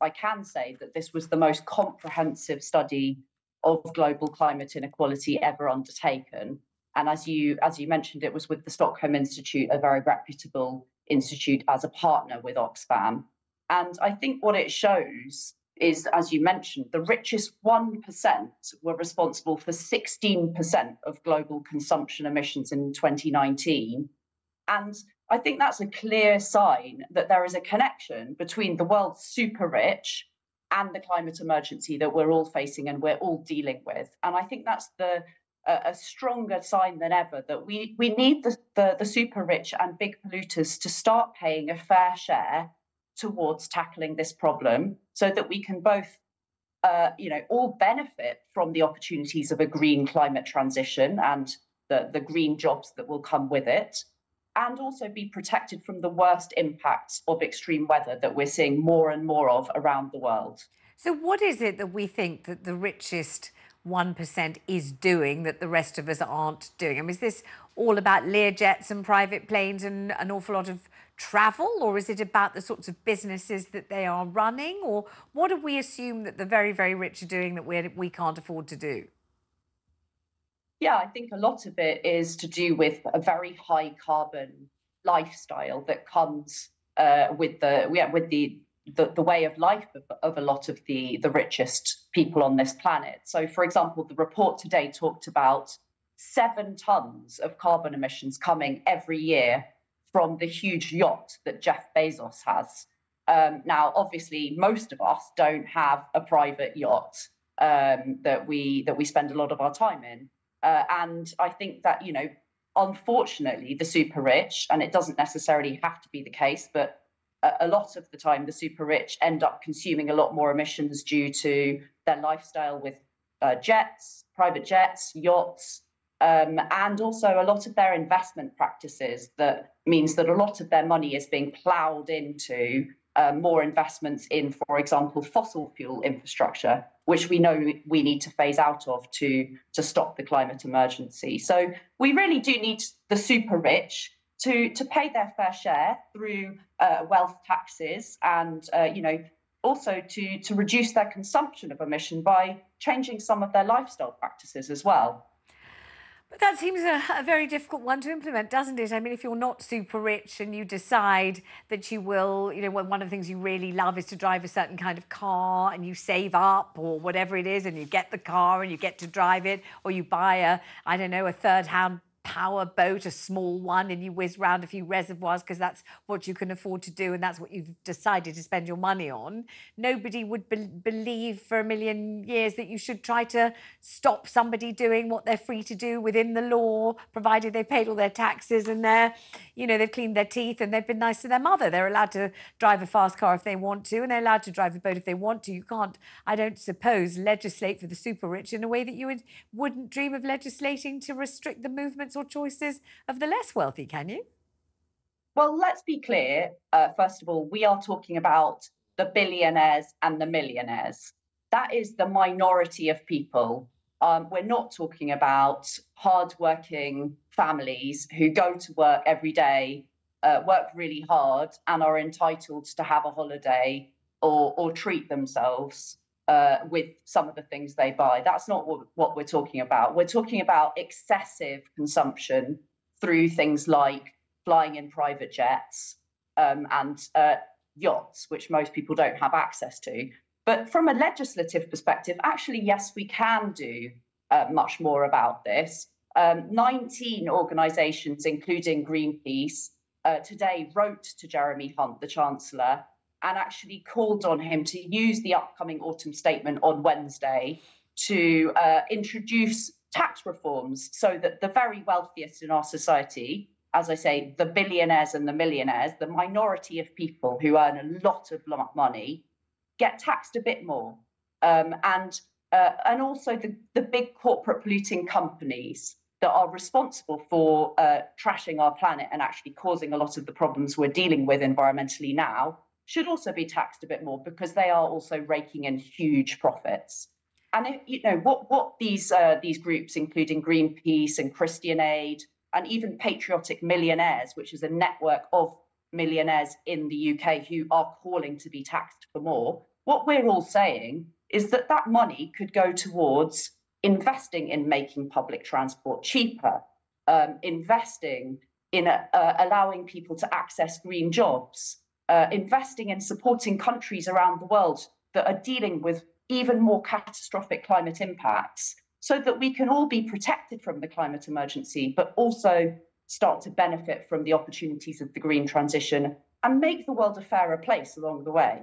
I can say that this was the most comprehensive study of global climate inequality ever undertaken. And as you mentioned, it was with the Stockholm Institute, a very reputable institute, as a partner with Oxfam. And I think what it shows is, as you mentioned, the richest 1% were responsible for 16% of global consumption emissions in 2019. And I think that's a clear sign that there is a connection between the world's super rich and the climate emergency that we're all facing and we're all dealing with. And I think that's a stronger sign than ever that we need the super rich and big polluters to start paying a fair share towards tackling this problem, so that we can both all benefit from the opportunities of a green climate transition and the green jobs that will come with it, and also be protected from the worst impacts of extreme weather that we're seeing more and more of around the world. So what is it that we think that the richest 1% is doing that the rest of us aren't doing? I mean, is this all about Learjets and private planes and an awful lot of travel, or is it about the sorts of businesses that they are running? Or what do we assume that the very, very rich are doing that we can't afford to do? Yeah, I think a lot of it is to do with a very high carbon lifestyle that comes with the way of life of a lot of the richest people on this planet. So, for example, the report today talked about 7 tons of carbon emissions coming every year from the huge yacht that Jeff Bezos has. Now, obviously, most of us don't have a private yacht that we spend a lot of our time in. And I think that, unfortunately, the super rich, and it doesn't necessarily have to be the case, but a lot of the time, the super rich end up consuming a lot more emissions due to their lifestyle with jets, private jets, yachts, and also a lot of their investment practices. That means that a lot of their money is being ploughed into more investments in, for example, fossil fuel infrastructure, which we know we need to phase out of to stop the climate emergency. So we really do need the super rich to pay their fair share through wealth taxes, and also to reduce their consumption of emission by changing some of their lifestyle practices as well. But that seems a very difficult one to implement, doesn't it? I mean, if you're not super rich and you decide that you will, one of the things you really love is to drive a certain kind of car, and you save up or whatever it is, and you get the car and you get to drive it, or you buy a third-hand power boat, a small one, and you whiz round a few reservoirs because that's what you can afford to do and that's what you've decided to spend your money on. Nobody would believe for a million years that you should try to stop somebody doing what they're free to do within the law, provided they paid all their taxes and they've cleaned their teeth and they've been nice to their mother. They're allowed to drive a fast car if they want to, and they're allowed to drive a boat if they want to. You can't, I don't suppose, legislate for the super rich in a way that you wouldn't dream of legislating to restrict the movements or choices of the less wealthy, can you? Well, let's be clear. First of all, we are talking about the billionaires and the millionaires. That is the minority of people. We're not talking about hardworking families who go to work every day, work really hard, and are entitled to have a holiday or treat themselves with some of the things they buy. That's not what we're talking about. We're talking about excessive consumption through things like flying in private jets and yachts, which most people don't have access to. But from a legislative perspective, actually, yes, we can do much more about this. 19 organisations, including Greenpeace, today wrote to Jeremy Hunt, the Chancellor, and actually called on him to use the upcoming autumn statement on Wednesday to introduce tax reforms so that the very wealthiest in our society, as I say, the billionaires and the millionaires, the minority of people who earn a lot of money, get taxed a bit more. And also the big corporate polluting companies that are responsible for trashing our planet and actually causing a lot of the problems we're dealing with environmentally now should also be taxed a bit more, because they are also raking in huge profits. And what these groups, including Greenpeace and Christian Aid, and even Patriotic Millionaires, which is a network of millionaires in the UK who are calling to be taxed for more, What we're all saying is that that money could go towards investing in making public transport cheaper, investing in allowing people to access green jobs, investing in supporting countries around the world that are dealing with even more catastrophic climate impacts, so that we can all be protected from the climate emergency, but also start to benefit from the opportunities of the green transition and make the world a fairer place along the way.